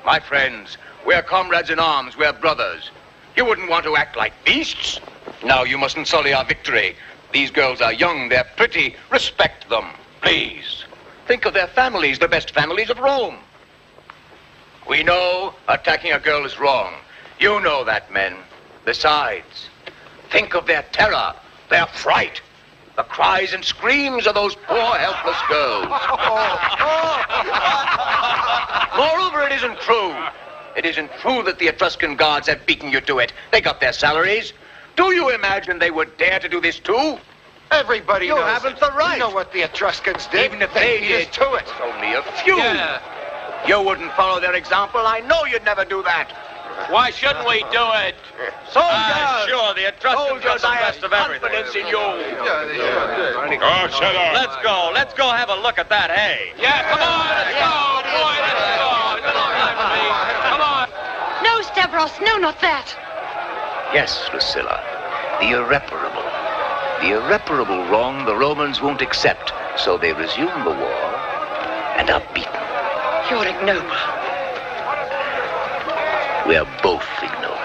My friends, we're comrades in arms. We're brothers. You wouldn't want to act like beasts. Now, you mustn't sully our victory. These girls are young. They're pretty. Respect them, please. Think of their families, the best families of Rome. We know attacking a girl is wrong. You know that, men. Besides, think of their terror, their fright, the cries and screams of those poor, helpless girls. Moreover, it isn't true. It isn't true that the Etruscan guards have beaten you to it. They got their salaries. Do you imagine they would dare to do this too? Everybody knows. You haven't the right. You know what the Etruscans did. Even if they beat did, us to it. It's only a few. Yeah. You wouldn't follow their example. I know you'd never do that. Why shouldn't we do it? Soldiers! Sure, the Etruscans got the best of everything. Confidence in you. Oh, shut up. Let's go. Let's go have a look at that hay. Yeah, come on. Let's go, boy. Let's go. Come on. No, Stavros, no, not that. Yes, Lucilla. The irreparable. The irreparable wrong the Romans won't accept. So they resume the war and are beaten. You're ignoble. We are both ignoble.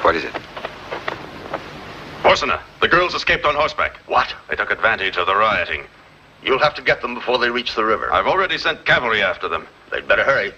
What is it? Porsena, the girls escaped on horseback. What? They took advantage of the rioting. You'll have to get them before they reach the river. I've already sent cavalry after them. They'd better hurry.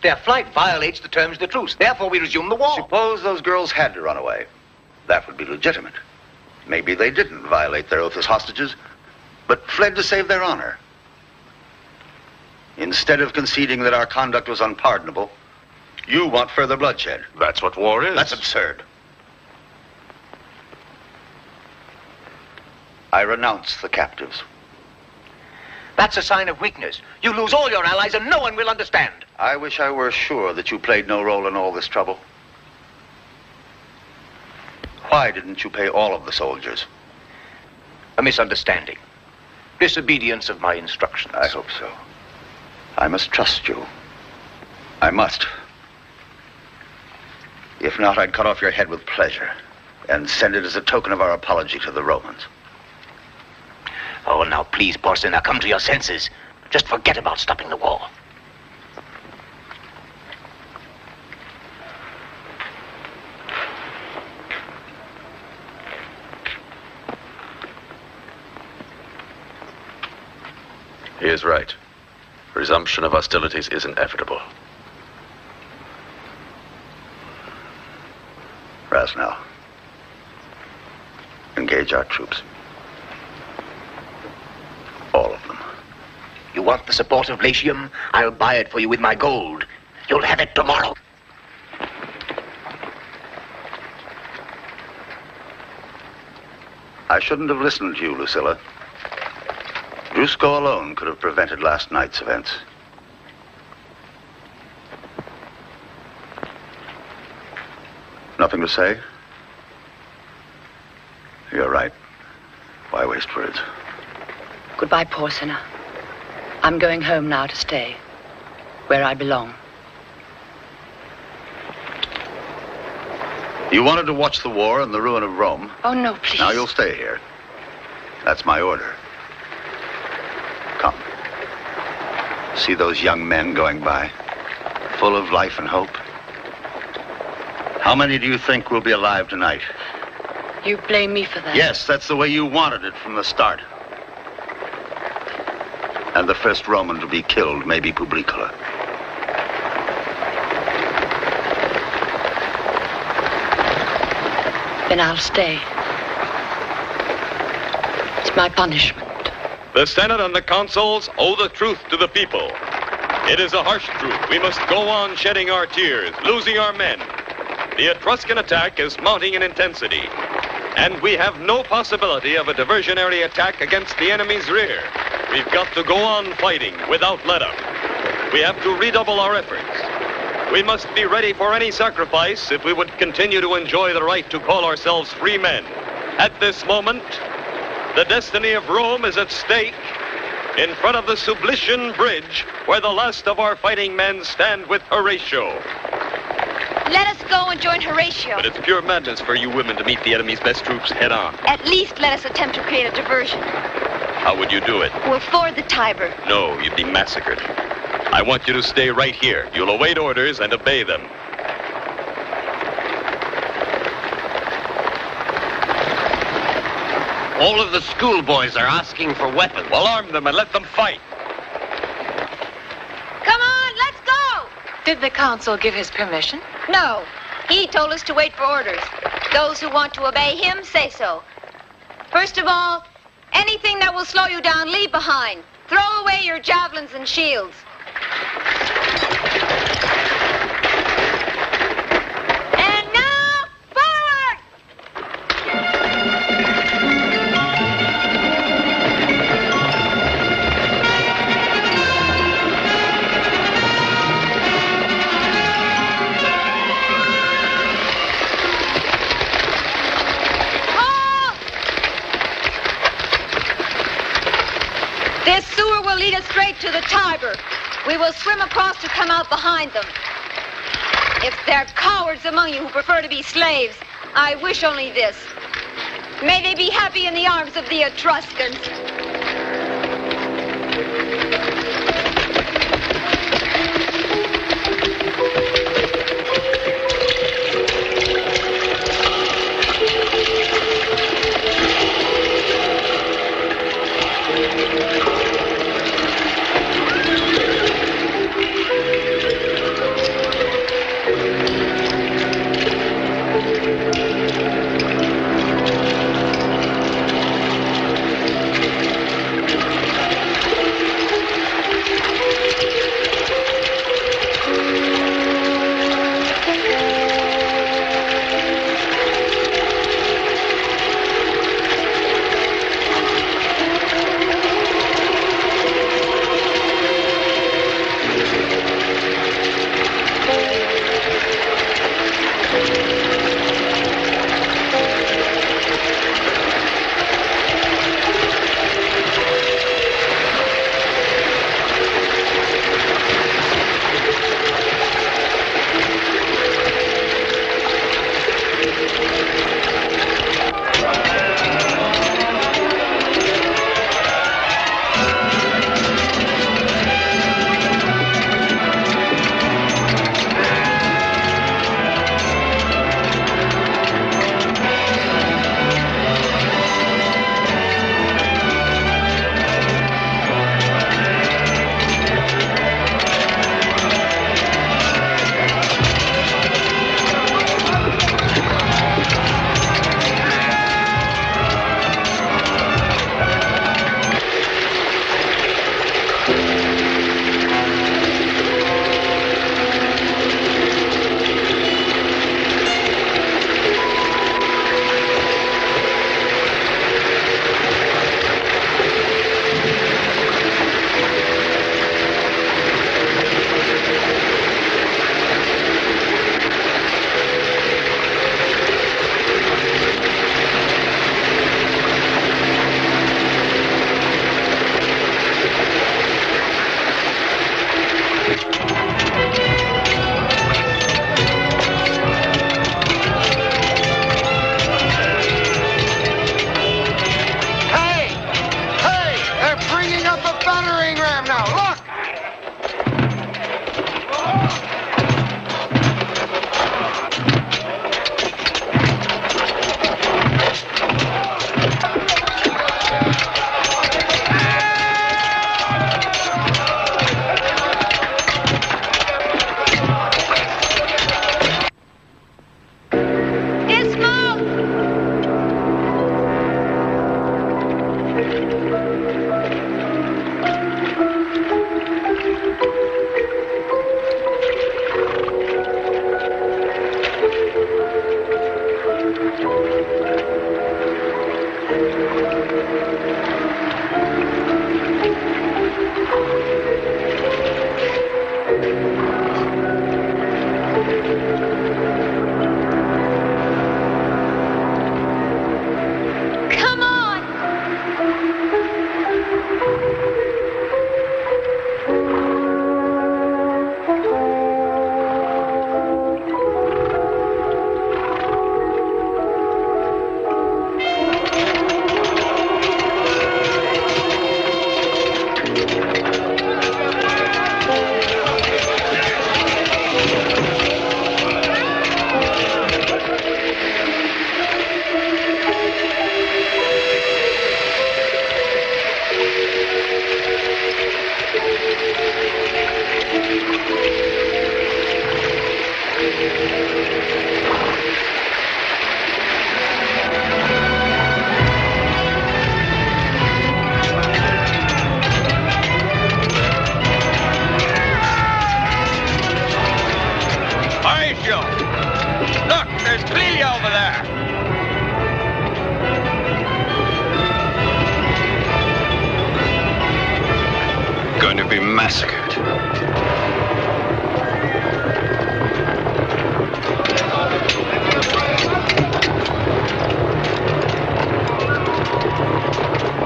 Their flight violates the terms of the truce. Therefore, we resume the war. Suppose those girls had to run away. That would be legitimate. Maybe they didn't violate their oath as hostages, but fled to save their honor. Instead of conceding that our conduct was unpardonable, you want further bloodshed. That's what war is. That's absurd. I renounce the captives. That's a sign of weakness. You lose all your allies and no one will understand. I wish I were sure that you played no role in all this trouble. Why didn't you pay all of the soldiers? A misunderstanding. Disobedience of my instructions. I hope so. I must trust you. I must. If not, I'd cut off your head with pleasure and send it as a token of our apology to the Romans. Oh, now please, Porsena, come to your senses. Just forget about stopping the war. He is right. Resumption of hostilities is inevitable. Rasnau, engage our troops. All of them. You want the support of Latium? I'll buy it for you with my gold. You'll have it tomorrow. I shouldn't have listened to you, Lucilla. Drusko alone could have prevented last night's events. Nothing to say? You're right. Why waste words? Goodbye, Porsena. I'm going home now to stay, where I belong. You wanted to watch the war and the ruin of Rome. Oh, no, please. Now you'll stay here. That's my order. Come. See those young men going by, full of life and hope? How many do you think will be alive tonight? You blame me for that? Yes, that's the way you wanted it from the start. And the first Roman to be killed may be Publicola. Then I'll stay. It's my punishment. The Senate and the consuls owe the truth to the people. It is a harsh truth. We must go on shedding our tears, losing our men. The Etruscan attack is mounting in intensity, and we have no possibility of a diversionary attack against the enemy's rear. We've got to go on fighting without let-up. We have to redouble our efforts. We must be ready for any sacrifice if we would continue to enjoy the right to call ourselves free men. At this moment, the destiny of Rome is at stake in front of the Sublician Bridge, where the last of our fighting men stand with Horatio. Let us go and join Horatio. But it's pure madness for you women to meet the enemy's best troops head on. At least let us attempt to create a diversion. How would you do it? We'll ford the Tiber. No, you'd be massacred. I want you to stay right here. You'll await orders and obey them. All of the schoolboys are asking for weapons. Well, arm them and let them fight. Come on, let's go! Did the consul give his permission? No. He told us to wait for orders. Those who want to obey him, say so. First of all, anything that will slow you down, leave behind. Throw away your javelins and shields. And now, forward! This sewer will lead us straight to the Tiber. We will swim across to come out behind them. If there are cowards among you who prefer to be slaves, I wish only this. May they be happy in the arms of the Etruscans.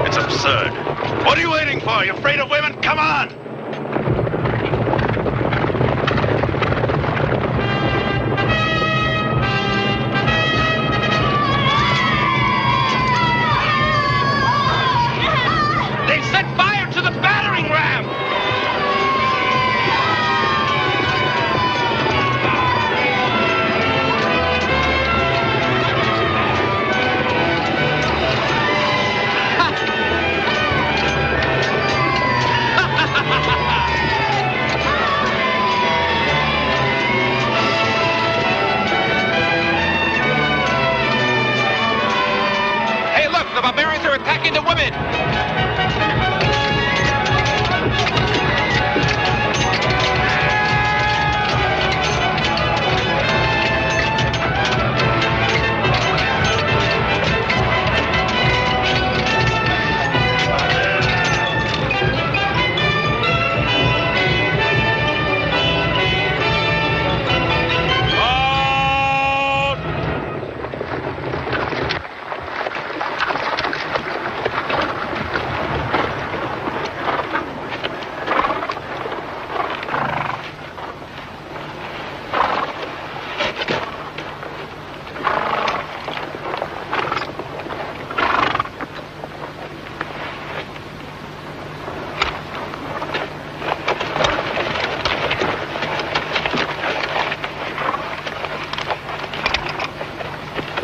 It's absurd. What are you waiting for? You afraid of women? Come on! They've set fire to the battering ram! Hey, look, the barbarians are attacking the women!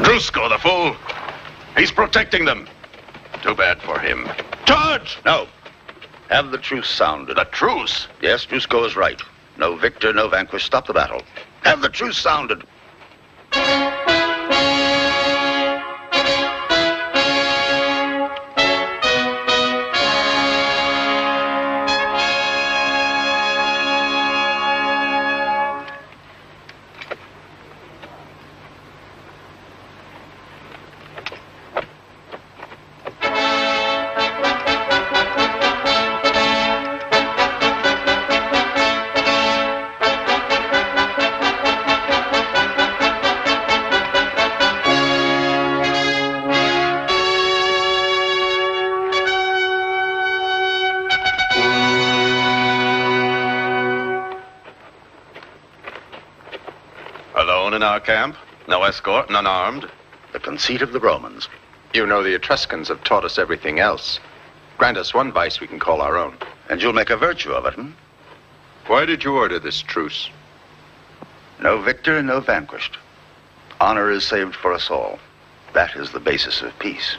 Drusko, the fool. He's protecting them. Too bad for him. Charge! No. Have the truce sounded. The truce? Yes, Drusko is right. No victor, no vanquished. Stop the battle. Have the truce sounded. Alone in our camp? No escort, none armed? The conceit of the Romans. You know the Etruscans have taught us everything else. Grant us one vice we can call our own. And you'll make a virtue of it, Why did you order this truce? No victor, no vanquished. Honor is saved for us all. That is the basis of peace.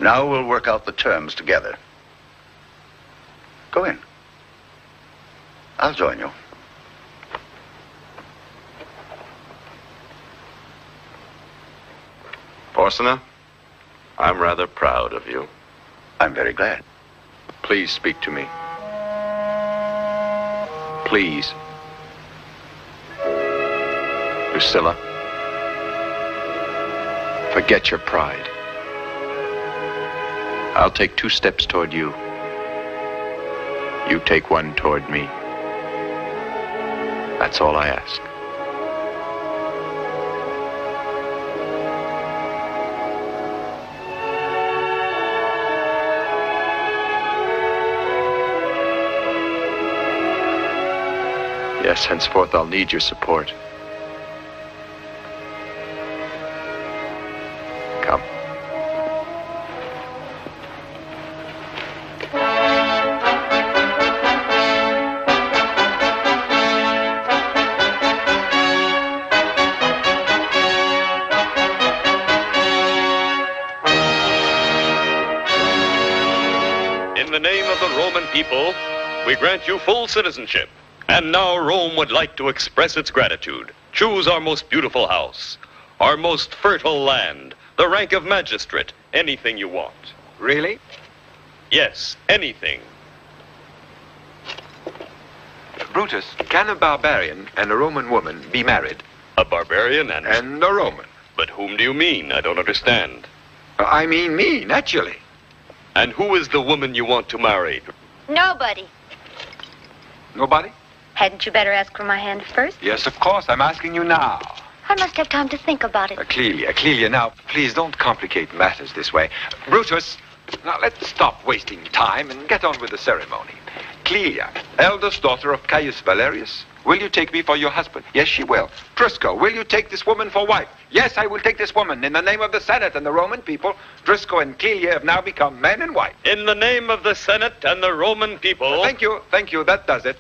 Now we'll work out the terms together. Go in. I'll join you. Porsena, I'm rather proud of you. I'm very glad. Please speak to me. Please. Drusilla, forget your pride. I'll take 2 steps toward you. You take 1 toward me. That's all I ask. Yes, henceforth I'll need your support. Come. In the name of the Roman people, we grant you full citizenship. And now Rome would like to express its gratitude. Choose our most beautiful house, our most fertile land, the rank of magistrate, anything you want. Really? Yes, anything. Brutus, can a barbarian and a Roman woman be married? A barbarian and a Roman. But whom do you mean? I don't understand. I mean me, naturally. And who is the woman you want to marry? Nobody. Nobody? Hadn't you better ask for my hand first? Yes, of course. I'm asking you now. I must have time to think about it. Clelia, now, please don't complicate matters this way. Brutus, now let's stop wasting time and get on with the ceremony. Clelia, eldest daughter of Caius Valerius, will you take me for your husband? Yes, she will. Driscoll, will you take this woman for wife? Yes, I will take this woman. In the name of the Senate and the Roman people, Driscoll and Clelia have now become man and wife. In the name of the Senate and the Roman people... Thank you. That does it.